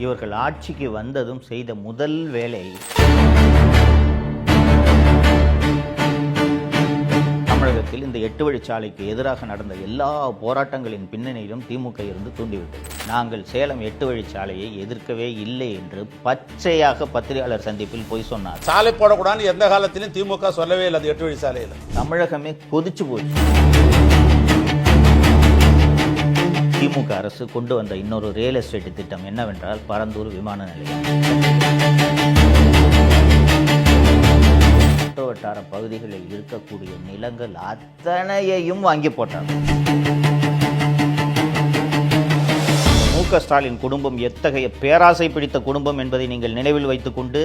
இவர்கள் ஆட்சிக்கு வந்ததும் செய்த முதல் வேலை தமிழகத்தில் இந்த 8 வழிச்சாலைக்கு எதிராக நடந்த எல்லா போராட்டங்களின் பின்னணியிலும் திமுக இருந்து தூண்டிவிட்டது. நாங்கள் சேலம் 8 வழிச்சாலையை எதிர்க்கவே இல்லை என்று பச்சையாக பத்திரிகையாளர் சந்திப்பில் போய் சொன்னார். சாலை போடக்கூடாதுன்னு எந்த காலத்திலும் திமுக சொல்லவே இல்லை. அது 8 வழிச்சாலையில் தமிழகமே கொதிச்சு போச்சு. திமுக அரசு கொண்டு வந்த இன்னொரு ரியல் எஸ்டேட் திட்டம் என்னவென்றால் பரந்தூர் விமான நிலையம். சுற்றுவட்டார பகுதிகளில் இருக்கக்கூடிய நிலங்கள் அத்தனையையும் வாங்கி போட்டார். மு.க. ஸ்டாலின் குடும்பம் எத்தகைய பேராசை பிடித்த குடும்பம் என்பதை நீங்கள் நினைவில் வைத்துக்கொண்டு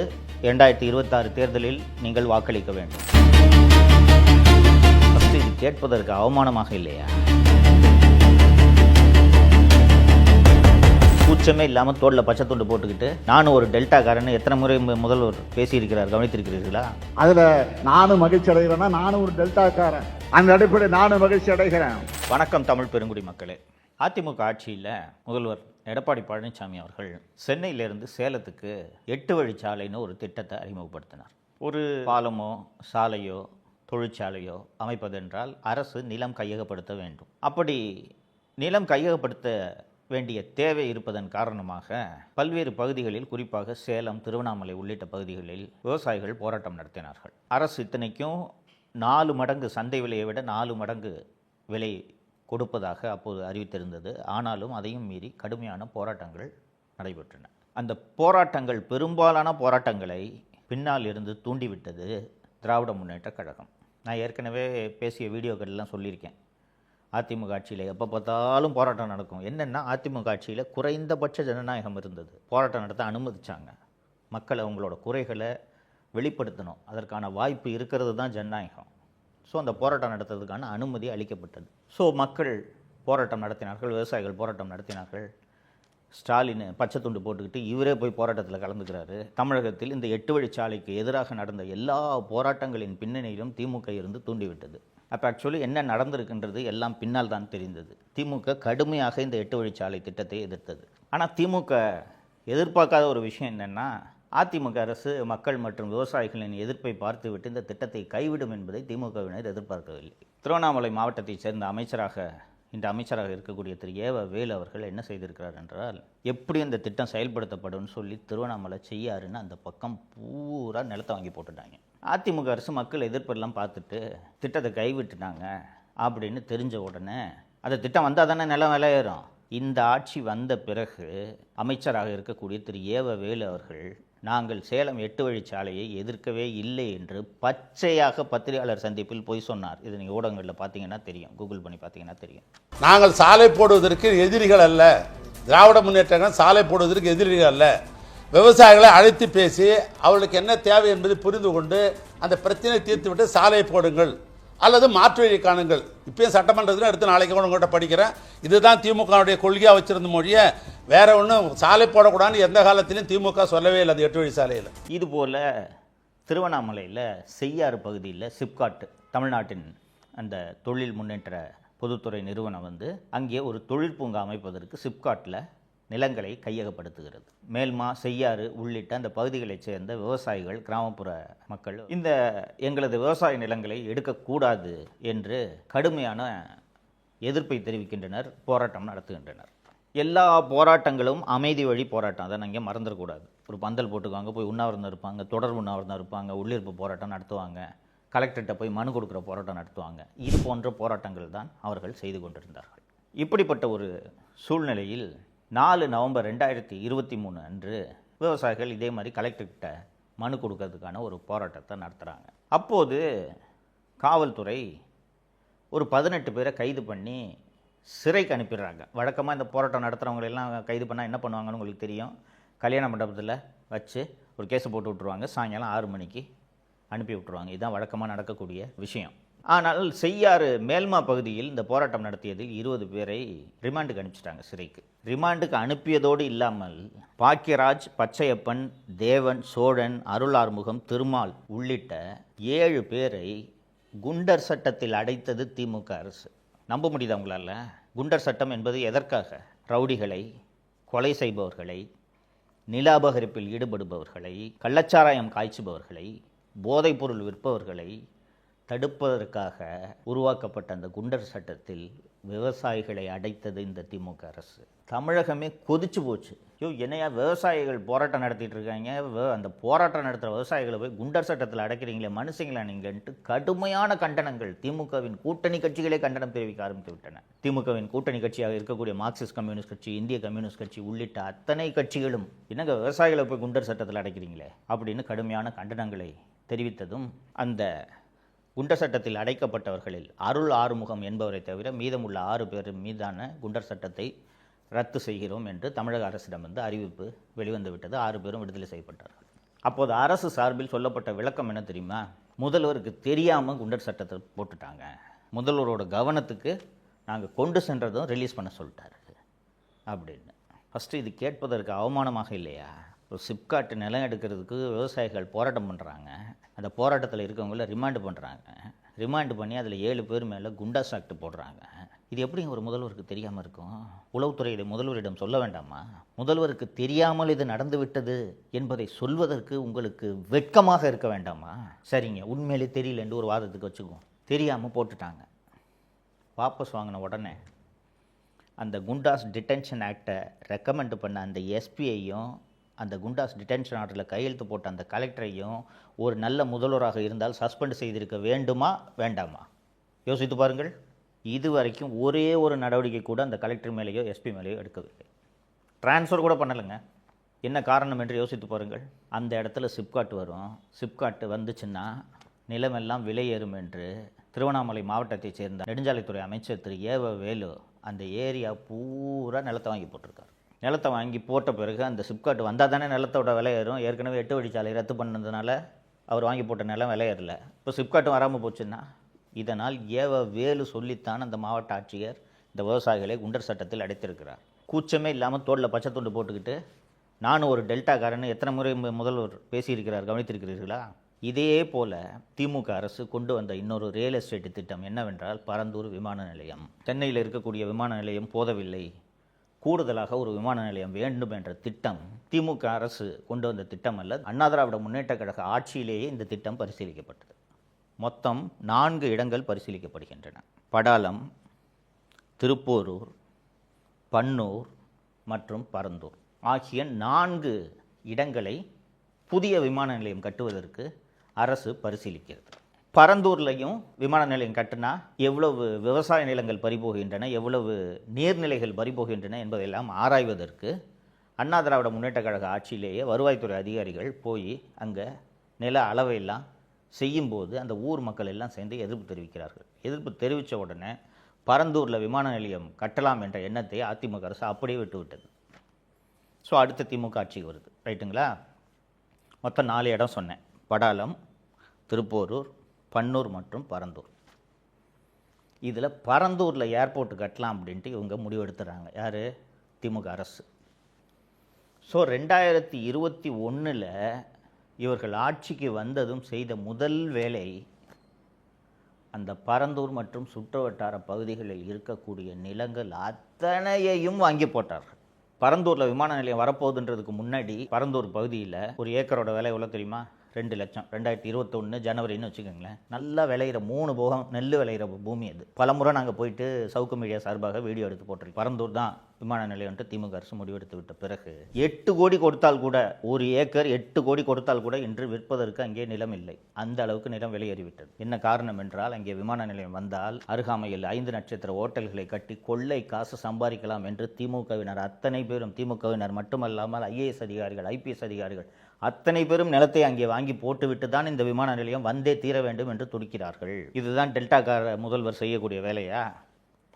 2026 தேர்தலில் நீங்கள் வாக்களிக்க வேண்டும். இது கேட்பதற்கு அவமானமாக இல்லையா? கூச்சமே இல்லாமல் தோளில் பச்சை துண்டு போட்டுக்கிட்டு நானும் ஒரு டெல்டாக்காரன்னு எத்தனை முறை முதல்வர் பேசியிருக்கிறார், கவனித்திருக்கிறீர்களா? அதில் நானும் மகிழ்ச்சி அடைகிறேன்னா நானும் ஒரு டெல்டாக்காரன், அந்த அடிப்படை நானும் மகிழ்ச்சி அடைகிறேன். வணக்கம் தமிழ் பெருங்குடி மக்களே. அதிமுக ஆட்சியில் முதல்வர் எடப்பாடி பழனிசாமி அவர்கள் சென்னையிலிருந்து சேலத்துக்கு 8 வழிச்சாலைன்னு ஒரு திட்டத்தை அறிமுகப்படுத்தினார். ஒரு பாலமோ சாலையோ தொழிற்சாலையோ அமைப்பதென்றால் அரசு நிலம் கையகப்படுத்த வேண்டும். அப்படி நிலம் கையகப்படுத்த வேண்டிய தேவை இருப்பதன் காரணமாக பல்வேறு பகுதிகளில், குறிப்பாக சேலம், திருவண்ணாமலை உள்ளிட்ட பகுதிகளில் விவசாயிகள் போராட்டம் நடத்தினார்கள். அரசு இத்தனைக்கும் 4 மடங்கு சந்தை விலையை விட 4 மடங்கு விலை கொடுப்பதாக அப்போது அறிவித்திருந்தது. ஆனாலும் அதையும் மீறி கடுமையான போராட்டங்கள் நடைபெற்றன. அந்த போராட்டங்கள், பெரும்பாலான போராட்டங்களை பின்னால் இருந்து தூண்டிவிட்டது திராவிட முன்னேற்ற கழகம். நான் ஏற்கனவே பேசிய வீடியோக்கள்லாம் சொல்லியிருக்கேன். அதிமுக ஆட்சியில் எப்போ பார்த்தாலும் போராட்டம் நடக்கும். என்னென்னா, அதிமுக ஆட்சியில் குறைந்தபட்ச ஜனநாயகம் இருந்தது. போராட்டம் நடத்த அனுமதிச்சாங்க. மக்கள் அவங்களோட குறைகளை வெளிப்படுத்தணும், அதற்கான வாய்ப்பு இருக்கிறது தான் ஜனநாயகம். ஸோ அந்த போராட்டம் நடத்துறதுக்கான அனுமதி அளிக்கப்பட்டது. ஸோ மக்கள் போராட்டம் நடத்தினார்கள், விவசாயிகள் போராட்டம் நடத்தினார்கள். ஸ்டாலின் பச்சை துண்டு போட்டுக்கிட்டு இவரே போய் போராட்டத்தில் கலந்துக்கிறாரு. தமிழகத்தில் இந்த 8 வழிச்சாலைக்கு எதிராக நடந்த எல்லா போராட்டங்களின் பின்னணியிலும் திமுக இருந்து தூண்டிவிட்டது. அப்போ ஆக்சுவலி என்ன நடந்திருக்குன்றது எல்லாம் பின்னால் தான் தெரிந்தது. திமுக கடுமையாக இந்த 8 வழிச்சாலை திட்டத்தை எதிர்த்தது. ஆனால் திமுக எதிர்பார்க்காத ஒரு விஷயம் என்னென்னா, அதிமுக அரசு மக்கள் மற்றும் விவசாயிகளின் எதிர்ப்பை பார்த்துவிட்டு இந்த திட்டத்தை கைவிடும் என்பதை திமுகவினர் எதிர்பார்க்கவில்லை. திருவண்ணாமலை மாவட்டத்தைச் சேர்ந்த அமைச்சராக இருக்கக்கூடிய திரு ஏவ வேலு அவர்கள் என்ன செய்திருக்கிறார் என்றால், எப்படி இந்த திட்டம் செயல்படுத்தப்படும் சொல்லி திருவண்ணாமலை செய்யாருன்னு அந்த பக்கம் பூரா நிலத்தை வாங்கி போட்டுட்டாங்க. அதிமுக அரசு மக்கள் எதிர்ப்பெல்லாம் பார்த்துட்டு திட்டத்தை கைவிட்டுட்டாங்க அப்படின்னு தெரிஞ்ச உடனே, அந்த திட்டம் வந்தால் தானே நிலம் விலையேறும். இந்த ஆட்சி வந்த பிறகு அமைச்சராக இருக்கக்கூடிய திரு ஏவ வேலு அவர்கள், நாங்கள் சேலம் 8 வழிச்சாலையை எதிர்க்கவே இல்லை என்று பச்சையாக பத்திரிகையாளர் சந்திப்பில் போய் சொன்னார். இது நீங்கள் ஊடகங்களில் பார்த்தீங்கன்னா தெரியும், கூகுள் பண்ணி பார்த்தீங்கன்னா தெரியும். நாங்கள் சாலை போடுவதற்கு எதிரிகள் அல்ல, திராவிட முன்னேற்றங்கள் சாலை போடுவதற்கு எதிரிகள் அல்ல. விவசாயிகளை அழைத்து பேசி அவர்களுக்கு என்ன தேவை என்பதை புரிந்து கொண்டு அந்த பிரச்சனையை தீர்த்துவிட்டு சாலை போடுங்கள் அல்லது மாற்று வழி காணுங்கள். இப்பயும் சட்டமன்றத்தில் எடுத்து நாளைக்கு கூட உங்கள்கிட்ட படிக்கிறேன். இதுதான் திமுகவுடைய கொள்கையாக வச்சிருந்த மொழியை, வேற ஒன்றும் சாலை போடக்கூடாதுன்னு எந்த காலத்திலும் திமுக சொல்லவே இல்லை. அது 8 வழி சாலையில். இதுபோல் திருவண்ணாமலையில் செய்யாறு பகுதியில் சிப்காட், தமிழ்நாட்டின் அந்த தொழில் முன்னேற்ற பொதுத்துறை நிறுவனம் அங்கே ஒரு தொழிற்பூங்கா அமைப்பதற்கு சிப்காட்டில் நிலங்களை கையகப்படுத்துகிறது. மேல்மா, செய்யாறு உள்ளிட்ட அந்த பகுதிகளைச் சேர்ந்த விவசாயிகள், கிராமப்புற மக்கள் இந்த எங்களது விவசாய நிலங்களை எடுக்கக்கூடாது என்று கடுமையான எதிர்ப்பை தெரிவிக்கின்றனர், போராட்டம் நடத்துகின்றனர். எல்லா போராட்டங்களும் அமைதி வழி போராட்டம், அதை நீங்கள் மறந்துடக்கூடாது. ஒரு பந்தல் போட்டுக்குவாங்க, போய் உண்ணாவிரதம் இருப்பாங்க, தொடர் உண்ணாவிரதம் இருப்பாங்க, உள்ளிருப்பு போராட்டம் நடத்துவாங்க, கலெக்டர்கிட்ட போய் மனு கொடுக்குற போராட்டம் நடத்துவாங்க. இது போன்ற போராட்டங்கள் தான் அவர்கள் செய்து கொண்டிருந்தார்கள். இப்படிப்பட்ட ஒரு சூழ்நிலையில் 4 நவம்பர் 2023 அன்று விவசாயிகள் இதே மாதிரி கலெக்டர்கிட்ட மனு கொடுக்கறதுக்கான ஒரு போராட்டத்தை நடத்துகிறாங்க. அப்போது காவல்துறை ஒரு 18 பேரை கைது பண்ணி சிறைக்கு அனுப்பிடுறாங்க. வழக்கமாக இந்த போராட்டம் நடத்துகிறவங்களெல்லாம் கைது பண்ணால் என்ன பண்ணுவாங்கன்னு உங்களுக்கு தெரியும். கல்யாண மண்டபத்தில் வச்சு ஒரு கேஸை போட்டு விட்ருவாங்க, சாயங்காலம் 6 மணிக்கு அனுப்பி விட்ருவாங்க. இதுதான் வழக்கமாக நடக்கக்கூடிய விஷயம். ஆனால் செய்யாறு மேல்மா பகுதியில் இந்த போராட்டம் நடத்தியதில் 20 பேரை ரிமாண்டுக்கு அனுப்பிச்சிட்டாங்க, சிறைக்கு. ரிமாண்டுக்கு அனுப்பியதோடு இல்லாமல் பாக்கியராஜ், பச்சையப்பன், தேவன், சோழன், அருள் ஆறுமுகம், திருமால் உள்ளிட்ட 7 பேரை குண்டர் சட்டத்தில் அடைத்தது திமுக அரசு. நம்ப முடியுதா உங்களால்? குண்டர் சட்டம் என்பது எதற்காக? ரவுடிகளை, கொலை செய்பவர்களை, நில அபகரிப்பில் ஈடுபடுபவர்களை, கள்ளச்சாராயம் காய்ச்சுபவர்களை, போதைப்பொருள் விற்பவர்களை தடுப்பதற்காக உருவாக்கப்பட்ட அந்த குண்டர் சட்டத்தில் விவசாயிகளை அடைத்தது இந்த திமுக அரசு. தமிழகமே கொதிச்சு போச்சு. என்னையா விவசாயிகள் போராட்டம் நடத்திட்டு இருக்காங்க, அந்த போராட்டம் நடத்துகிற விவசாயிகளை போய் குண்டர் சட்டத்தில் அடைக்கிறீங்களே, மனுஷங்களா நீங்கள்ட்டு கடுமையான கண்டனங்கள் திமுகவின் கூட்டணி கட்சிகளே கண்டனம் தெரிவிக்க ஆரம்பித்து விட்டன. திமுகவின் கூட்டணி கட்சியாக இருக்கக்கூடிய மார்க்சிஸ்ட் கம்யூனிஸ்ட் கட்சி, இந்திய கம்யூனிஸ்ட் கட்சி உள்ளிட்ட அத்தனை கட்சிகளும் என்னங்க விவசாயிகளை போய் குண்டர் சட்டத்தில் அடைக்கிறீங்களே அப்படின்னு கடுமையான கண்டனங்களை தெரிவித்ததும் அந்த குண்டர் சட்டத்தில் அடைக்கப்பட்டவர்களில் அருள் ஆறுமுகம் என்பவரை தவிர மீதமுள்ள 6 பேர் மீதான குண்டர் சட்டத்தை ரத்து செய்கிறோம் என்று தமிழக அரசிடம் அறிவிப்பு வெளிவந்து விட்டது. 6 பேரும் விடுதலை செய்யப்பட்டார்கள். அப்போது அரசு சார்பில் சொல்லப்பட்ட விளக்கம் என்ன தெரியுமா? முதல்வருக்கு தெரியாமல் குண்டர் சட்டத்தை போட்டுட்டாங்க, முதல்வரோட கவனத்துக்கு நாங்கள் கொண்டு சென்றதும் ரிலீஸ் பண்ண சொல்லிட்டாரு அப்படின்னு. ஃபஸ்ட்டு இது கேட்பதற்கு அவமானமாக இல்லையா? ஒரு சிப்காட் நிலம் எடுக்கிறதுக்கு விவசாயிகள் போராட்டம் பண்ணுறாங்க, அந்த போராட்டத்தில் இருக்கவங்கள ரிமாண்டு பண்ணுறாங்க, ரிமாண்டு பண்ணி அதில் 7 பேர் மேலே குண்டாஸ் ஆக்ட் போடுறாங்க. இது எப்படி ஒரு முதல்வருக்கு தெரியாமல் இருக்கும்? உளவுத்துறை இதை முதல்வரிடம் சொல்ல வேண்டாமா? முதல்வருக்கு தெரியாமல் இது நடந்து விட்டது என்பதை சொல்வதற்கு உங்களுக்கு வெட்கமாக இருக்க வேண்டாமா? சரிங்க, உண்மையிலே தெரியல என்று ஒரு வாதத்துக்கு வச்சுக்குவோம். தெரியாமல் போட்டுட்டாங்க. வாபஸ் வாங்கின உடனே அந்த குண்டாஸ் டிடென்ஷன் ஆக்டை ரெக்கமெண்ட் பண்ண அந்த எஸ்பியையும் அந்த குண்டாஸ் டிடென்ஷன் ஆர்டரில் கையெழுத்து போட்ட அந்த கலெக்டரையும் ஒரு நல்ல முதல்வராக இருந்தால் சஸ்பெண்ட் செய்திருக்க வேண்டுமா வேண்டாமா? யோசித்து பாருங்கள். இதுவரைக்கும் ஒரே ஒரு நடவடிக்கை கூட அந்த கலெக்டர் மேலேயோ எஸ்பி மேலேயோ எடுக்கவில்லை. ட்ரான்ஸ்ஃபர் கூட பண்ணலைங்க. என்ன காரணம் என்று யோசித்து பாருங்கள். அந்த இடத்துல சிப்காட் வரும். சிப்காட் வந்துச்சுன்னா நிலமெல்லாம் விலை ஏறும் என்று திருவண்ணாமலை மாவட்டத்தைச் சேர்ந்த நெடுஞ்சாலைத்துறை அமைச்சர் திரு ஏவ வேலு அந்த ஏரியா பூரா நிலத்தை வாங்கி போட்டிருக்காரு. நிலத்தை வாங்கி போட்ட பிறகு அந்த சிப்காட் வந்தால் தானே நிலத்தோட விலை ஏறும். ஏற்கனவே 8 வழிச்சாலை ரத்து பண்ணதுனால அவர் வாங்கி போட்ட நிலம் விலை ஏறல. இப்போ சிப்காட்டும் வராமல் போச்சுன்னா இதனால் ஏவ வேலு சொல்லித்தான் அந்த மாவட்ட ஆட்சியர் இந்த விவசாயிகளை குண்டர் சட்டத்தில் அடைத்திருக்கிறார். கூச்சமே இல்லாமல் தோளில் பச்சை துண்டு போட்டுக்கிட்டு நானும் ஒரு டெல்டாக்காரன்னு எத்தனை முறை முதல்வர் பேசியிருக்கிறார், கவனித்திருக்கிறீர்களா? இதே போல் திமுக அரசு கொண்டு வந்த இன்னொரு ரியல் எஸ்டேட் திட்டம் என்னவென்றால் பரந்தூர் விமான நிலையம். சென்னையில் இருக்கக்கூடிய விமான நிலையம் போதவில்லை, கூடுதலாக ஒரு விமான நிலையம் வேண்டும் என்ற திட்டம் திமுக அரசு கொண்டு வந்த திட்டம் அல்ல. அண்ணா திராவிட முன்னேற்ற கழக ஆட்சியிலேயே இந்த திட்டம் பரிசீலிக்கப்பட்டது. மொத்தம் 4 இடங்கள் பரிசீலிக்கப்படுகின்றன. படாலம், திருப்போரூர், பன்னூர் மற்றும் பரந்தூர் ஆகிய 4 இடங்களை புதிய விமான நிலையம் கட்டுவதற்கு அரசு பரிசீலிக்கிறது. பரந்தூர்லையும் விமான நிலையம் கட்டினா எவ்வளவு விவசாய நிலங்கள் பறிபோகின்றன, எவ்வளவு நீர்நிலைகள் பறிபோகின்றன என்பதையெல்லாம் ஆராய்வதற்கு அண்ணா திராவிட முன்னேற்ற கழக ஆட்சியிலேயே வருவாய்த்துறை அதிகாரிகள் போய் அங்கே நில அளவையெல்லாம் செய்யும்போது அந்த ஊர் மக்கள் எல்லாம் சேர்ந்து எதிர்ப்பு தெரிவிக்கிறார்கள். எதிர்ப்பு தெரிவித்த உடனே பரந்தூரில் விமான நிலையம் கட்டலாம் என்ற எண்ணத்தை அதிமுக அரசு அப்படியே விட்டுவிட்டது. ஸோ அடுத்த திமுக ஆட்சிக்கு வருது, ரைட்டுங்களா? மொத்தம் 4 இடம் சொன்னேன். படாலம், திருப்போரூர், பன்னூர் மற்றும் பரந்தூர். இதில் பரந்தூரில் ஏர்போர்ட் கட்டலாம் அப்படின்ட்டு இவங்க முடிவெடுத்துறாங்க. யார்? திமுக அரசு. ஸோ 2021 இவர்கள் ஆட்சிக்கு வந்ததும் செய்த முதல் வேலை அந்த பரந்தூர் மற்றும் சுற்றுவட்டார பகுதிகளில் இருக்கக்கூடிய நிலங்கள் அத்தனையையும் வாங்கி போட்டார்கள். பரந்தூரில் விமான நிலையம் வரப்போகுதுன்றதுக்கு முன்னாடி பரந்தூர் பகுதியில் ஒரு ஏக்கரோட விலை எவ்வளோ தெரியுமா? 2 லட்சம். 2021 ஜனவரின்னு வச்சுக்கோங்களேன். நல்லா விளையிற 3 போகம் நெல் விளையிற பூமி அது. பலமுறை நாங்கள் போயிட்டு சவுக்கு மீடியா சார்பாக வீடியோ எடுத்து போட்டிருக்கோம். பரந்தூர் தான் விமான நிலையம்ட்டு திமுக அரசு முடிவெடுத்து விட்ட பிறகு 8 கோடி கொடுத்தால் கூட, ஒரு ஏக்கர் 8 கோடி கொடுத்தால் கூட இன்று விற்பதற்கு அங்கே நிலம் இல்லை. அந்த அளவுக்கு நிலம் விலையேறிவிட்டது. என்ன காரணம் என்றால் அங்கே விமான நிலையம் வந்தால் அருகாமையில் 5 நட்சத்திர ஓட்டல்களை கட்டி கொள்ளை காசு சம்பாதிக்கலாம் என்று திமுகவினர் அத்தனை பேரும், திமுகவினர் மட்டுமல்லாமல் ஐஏஎஸ் அதிகாரிகள், ஐபிஎஸ் அதிகாரிகள் அத்தனை பேரும் நிலத்தை அங்கே வாங்கி போட்டுவிட்டு தான் இந்த விமான நிலையம் வந்தே தீர வேண்டும் என்று துடிக்கிறார்கள். இதுதான் டெல்டாக்கார முதல்வர் செய்யக்கூடிய வேலையா?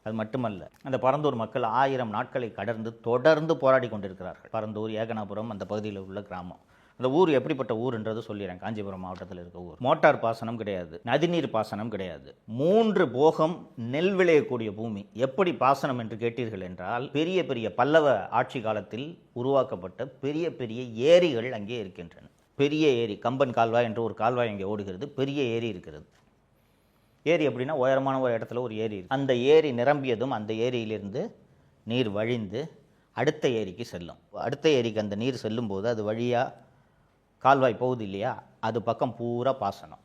அது மட்டுமல்ல, அந்த பரந்தூர் மக்கள் 1000 நாட்களை கடந்து தொடர்ந்து போராடி கொண்டிருக்கிறார்கள். பரந்தூர், ஏகனாபுரம் அந்த பகுதியில் உள்ள கிராமம். அந்த ஊர் எப்படிப்பட்ட ஊர்ன்றது சொல்லிடுறேன். காஞ்சிபுரம் மாவட்டத்தில் இருக்க ஊர். மோட்டார் பாசனம் கிடையாது, நதிநீர் பாசனம் கிடையாது, 3 போகம் நெல் விளையக்கூடிய பூமி. எப்படி பாசனம் என்று கேட்டீர்கள் என்றால், பெரிய பெரிய பல்லவ ஆட்சி காலத்தில் உருவாக்கப்பட்ட பெரிய பெரிய ஏரிகள் அங்கே இருக்கின்றன. பெரிய ஏரி, கம்பன் கால்வாய் என்று ஒரு கால்வாய் அங்கே ஓடுகிறது. பெரிய ஏரி இருக்கிறது. ஏரி அப்படின்னா உயரமான ஒரு இடத்துல ஒரு ஏரி. அந்த ஏரி நிரம்பியதும் அந்த ஏரியிலிருந்து நீர் வழிந்து அடுத்த ஏரிக்கு செல்லும். அடுத்த ஏரிக்கு அந்த நீர் செல்லும்போது அது வழியாக கால்வாய் போகுது இல்லையா, அது பக்கம் பூரா பாசனம்.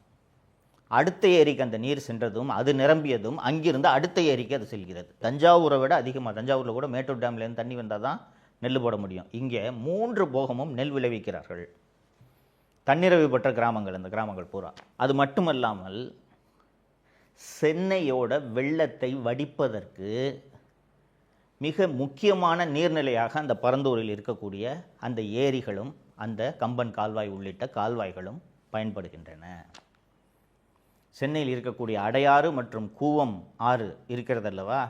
அடுத்த ஏரிக்கு அந்த நீர் சென்றதும் அது நிரம்பியதும் அங்கிருந்து அடுத்த ஏரிக்கு அது செல்கிறது. தஞ்சாவூரை விட அதிகமாக, தஞ்சாவூரில் கூட மேட்டூர் டேம்லேருந்து தண்ணி வந்தால் தான் நெல் போட முடியும். இங்கே 3 போகமும் நெல் விளைவிக்கிறார்கள். தன்னிறைவு பெற்ற கிராமங்கள் அந்த கிராமங்கள் பூரா. அது மட்டுமல்லாமல் சென்னையோட வெள்ளத்தை வடிப்பதற்கு மிக முக்கியமான நீர்நிலையாக அந்த பரந்தூரில் இருக்கக்கூடிய அந்த ஏரிகளும் அந்த கம்பன் கால்வாய் உள்ளிட்ட கால்வாய்களும் பயன்படுகின்றன. சென்னையில் இருக்கக்கூடிய அடையாறு மற்றும் கூவம் ஆறு இருக்கிறதல்லவா,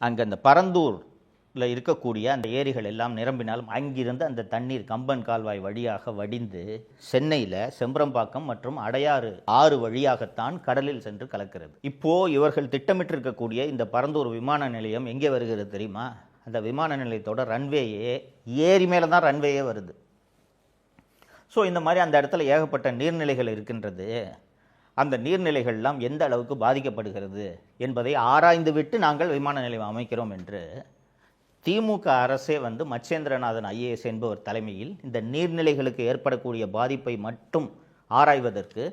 அங்கே அந்த பரந்தூரில் இருக்கக்கூடிய அந்த ஏரிகள் எல்லாம் நிரம்பினாலும் அங்கிருந்து அந்த தண்ணீர் கம்பன் கால்வாய் வழியாக வடிந்து சென்னையில் செம்பரம்பாக்கம் மற்றும் அடையாறு ஆறு வழியாகத்தான் கடலில் சென்று கலக்கிறது. இப்போது இவர்கள் திட்டமிட்டிருக்கக்கூடிய இந்த பரந்தூர் விமான நிலையம் எங்கே வருகிறது தெரியுமா? அந்த விமான நிலையத்தோட ரன்வேயே ஏரி மேலே தான் ரன்வேயே வருது. ஸோ இந்த மாதிரி அந்த இடத்துல ஏகப்பட்ட நீர்நிலைகள் இருக்கின்றது. அந்த நீர்நிலைகள்லாம் எந்த அளவுக்கு பாதிக்கப்படுகிறது என்பதை ஆராய்ந்து விட்டு நாங்கள் விமான நிலையம் அமைக்கிறோம் என்று திமுக அரசே மச்சேந்திரநாதன் ஐஏஎஸ் என்பவர் தலைமையில் இந்த நீர்நிலைகளுக்கு ஏற்படக்கூடிய பாதிப்பை மட்டும் ஆராய்வதற்கு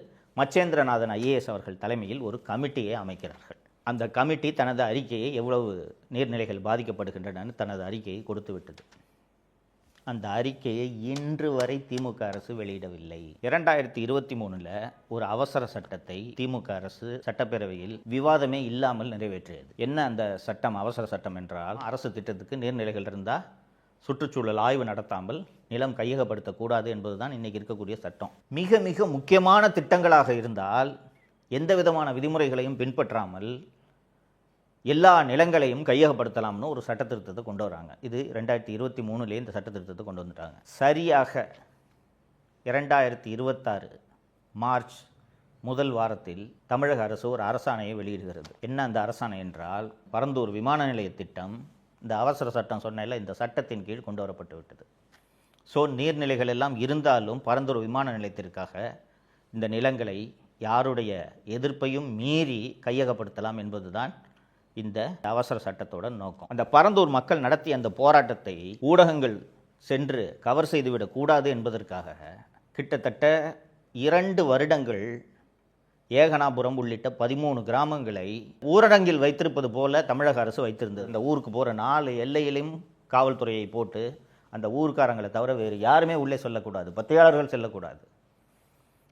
மச்சேந்திரநாதன் ஐஏஎஸ் அவர்கள் தலைமையில் ஒரு கமிட்டியை அமைக்கிறார்கள். அந்த கமிட்டி தனது அறிக்கையை எவ்வளவு நீர்நிலைகள் பாதிக்கப்படுகின்றன தனது அறிக்கையை கொடுத்து விட்டது. அந்த அறிக்கையை இன்று வரை திமுக அரசு வெளியிடவில்லை. 2023 ஒரு அவசர சட்டத்தை திமுக அரசு சட்டப்பேரவையில் விவாதமே இல்லாமல் நிறைவேற்றியது. என்ன அந்த சட்டம்? அவசர சட்டம் என்றால், அரசு திட்டத்துக்கு நீர்நிலைகள் இருந்தால் சுற்றுச்சூழல் ஆய்வு நடத்தாமல் நிலம் கையகப்படுத்தக்கூடாது என்பதுதான் இன்றைக்கி இருக்கக்கூடிய சட்டம். மிக மிக முக்கியமான திட்டங்களாக இருந்தால் எந்த விதமான விதிமுறைகளையும் பின்பற்றாமல் எல்லா நிலங்களையும் கையகப்படுத்தலாம்னு ஒரு சட்ட திருத்தத்தை கொண்டு வராங்க. இது 2023 இந்த சட்ட திருத்தத்தை கொண்டு வந்துட்டாங்க. சரியாக 2026 மார்ச் முதல் வாரத்தில் தமிழக அரசு ஒரு அரசாணையை வெளியிடுகிறது. என்ன அந்த அரசாணை என்றால், பரந்தூர் விமான நிலைய திட்டம் இந்த அவசர சட்டம் சொன்னேன்ல, இந்த சட்டத்தின் கீழ் கொண்டு வரப்பட்டு விட்டது. ஸோ நீர்நிலைகள் எல்லாம் இருந்தாலும் பரந்தூர் விமான நிலையத்திற்காக இந்த நிலங்களை யாருடைய எதிர்ப்பையும் மீறி கையகப்படுத்தலாம் என்பதுதான் இந்த அவசர சட்டத்தோட நோக்கம். அந்த பரந்தூர் மக்கள் நடத்திய அந்த போராட்டத்தை ஊடகங்கள் சென்று கவர் செய்துவிடக் கூடாது என்பதற்காக கிட்டத்தட்ட 2 வருடங்கள் ஏகனாபுரம் உள்ளிட்ட 13 கிராமங்களை ஊரடங்கில் வைத்திருப்பது போல தமிழக அரசு வைத்திருந்தது. அந்த ஊருக்கு போகிற 4 எல்லையிலும் காவல்துறையை போட்டு அந்த ஊர்க்காரங்களை தவிர வேறு யாருமே உள்ளே செல்லக்கூடாது, பத்திரிகையாளர்கள் செல்லக்கூடாது.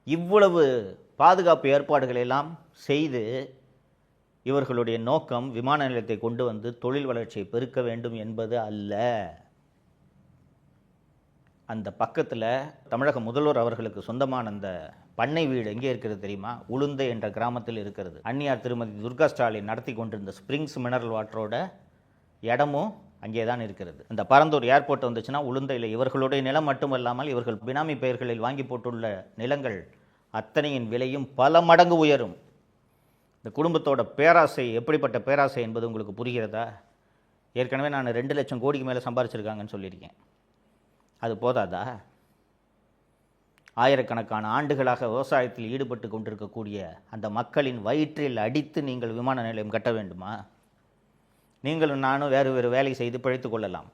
இவ்வளவு பாதுகாப்பு ஏற்பாடுகளை எல்லாம் செய்து இவர்களுடைய நோக்கம் விமான நிலையத்தை கொண்டு வந்து தொழில் வளர்ச்சியை பெருக்க வேண்டும் என்பது அல்ல. அந்த பக்கத்தில் தமிழக முதல்வர் அவர்களுக்கு சொந்தமான அந்த பண்ணை வீடு எங்கே இருக்கிறது தெரியுமா? உளுந்தை என்ற கிராமத்தில் இருக்கிறது. அந்நியார் திருமதி துர்கா ஸ்டாலின் நடத்தி கொண்டிருந்த ஸ்பிரிங்ஸ் மினரல் வாட்டரோட இடமும் அங்கே தான் இருக்கிறது. இந்த பரந்தூர் ஏர்போர்ட் வந்துச்சுன்னா உளுந்தையில் இவர்களுடைய நிலம் மட்டுமல்லாமல் இவர்கள் பினாமி பெயர்களில் வாங்கி போட்டுள்ள நிலங்கள் அத்தனையின் விலையும் பல மடங்கு உயரும். இந்த குடும்பத்தோட பேராசை எப்படிப்பட்ட பேராசை என்பது உங்களுக்கு புரிகிறதா? ஏற்கனவே நான் 2 லட்சம் கோடிக்கு மேலே சம்பாரிச்சிருக்காங்கன்னு சொல்லியிருக்கேன். அது போதாதா? ஆயிரக்கணக்கான ஆண்டுகளாக விவசாயத்தில் ஈடுபட்டு கொண்டிருக்கக்கூடிய அந்த மக்களின் வயிற்றில் அடித்து நீங்கள் விமான நிலையம் கட்ட வேண்டுமா? நீங்களும் நானும் வேறு வேறு வேலை செய்து பிழைத்து கொள்ளலாம்.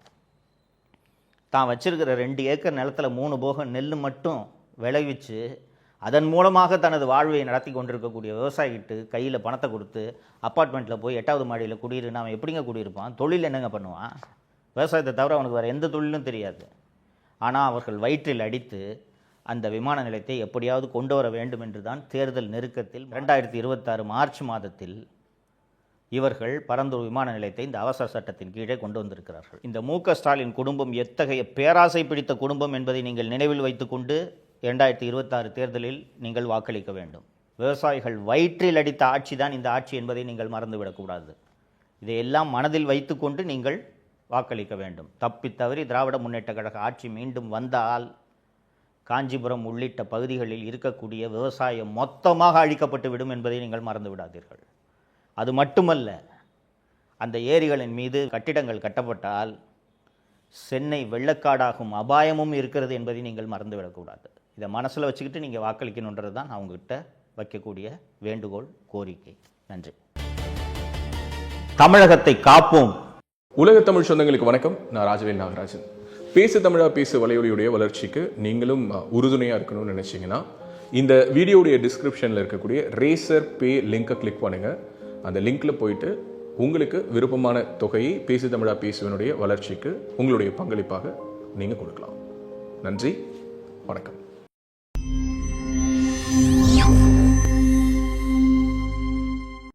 தான் வச்சிருக்கிற 2 ஏக்கர் நிலத்தில் 3 போகம் நெல் மட்டும் விளைவிச்சு அதன் மூலமாக தனது வாழ்வை நடத்தி கொண்டிருக்கக்கூடிய விவசாயிகிட்டு கையில் பணத்தை கொடுத்து அப்பார்ட்மெண்ட்டில் போய் 8வது மாடியில் குடியிரு அவன் எப்படிங்க குடியிருப்பான்? தொழில் என்னங்க பண்ணுவான்? விவசாயத்தை தவிர அவனுக்கு வேறு எந்த தொழிலும் தெரியாது. ஆனால் அவர்கள் வயிற்றில் அடித்து அந்த விமான நிலையத்தை எப்படியாவது கொண்டு வர வேண்டும் என்று தான் தேர்தல் நெருக்கத்தில் 2026 மார்ச் மாதத்தில் இவர்கள் பரந்தூர் விமான நிலையத்தை இந்த அவசர சட்டத்தின் கீழே கொண்டு வந்திருக்கிறார்கள். இந்த மு.க. ஸ்டாலின் குடும்பம் எத்தகைய பேராசை பிடித்த குடும்பம் என்பதை நீங்கள் நினைவில் வைத்துக்கொண்டு 2026 தேர்தலில் நீங்கள் வாக்களிக்க வேண்டும். விவசாயிகள் வயிற்றில் அடித்த ஆட்சி தான் இந்த ஆட்சி என்பதை நீங்கள் மறந்துவிடக்கூடாது. இதையெல்லாம் மனதில் வைத்துக்கொண்டு நீங்கள் வாக்களிக்க வேண்டும். தப்பித்தவறி திராவிட முன்னேற்ற கழக ஆட்சி மீண்டும் வந்தால் காஞ்சிபுரம் உள்ளிட்ட பகுதிகளில் இருக்கக்கூடிய விவசாயம் மொத்தமாக அழிக்கப்பட்டு விடும் என்பதை நீங்கள் மறந்து விடாதீர்கள். அது மட்டுமல்ல, அந்த ஏரிகளின் மீது கட்டிடங்கள் கட்டப்பட்டால் சென்னை வெள்ளக்காடாகும் அபாயமும் இருக்கிறது என்பதை நீங்கள் மறந்துவிடக்கூடாது. இதை மனசில் வச்சுக்கிட்டு நீங்கள் வாக்களிக்கணுன்றது தான் நான் உங்ககிட்ட வைக்கக்கூடிய வேண்டுகோள், கோரிக்கை. நன்றி. தமிழகத்தை காப்போம். உலக தமிழ் சொந்தங்களுக்கு வணக்கம். நான் ராஜவேல் நாகராஜன். பேசு தமிழா பேசு வலையொலியுடைய வளர்ச்சிக்கு நீங்களும் உறுதுணையாக இருக்கணும்னு நினைச்சீங்கன்னா இந்த வீடியோடைய டிஸ்கிரிப்ஷனில் இருக்கக்கூடிய ரேசர் பே லிங்கை கிளிக் பண்ணுங்க. அந்த லிங்க்ல போயிட்டு உங்களுக்கு விருப்பமான தொகையை பேசு தமிழா பேசுவனுடைய வளர்ச்சிக்கு உங்களுடைய பங்களிப்பாக நீங்கள் கொடுக்கலாம். நன்றி, வணக்கம்.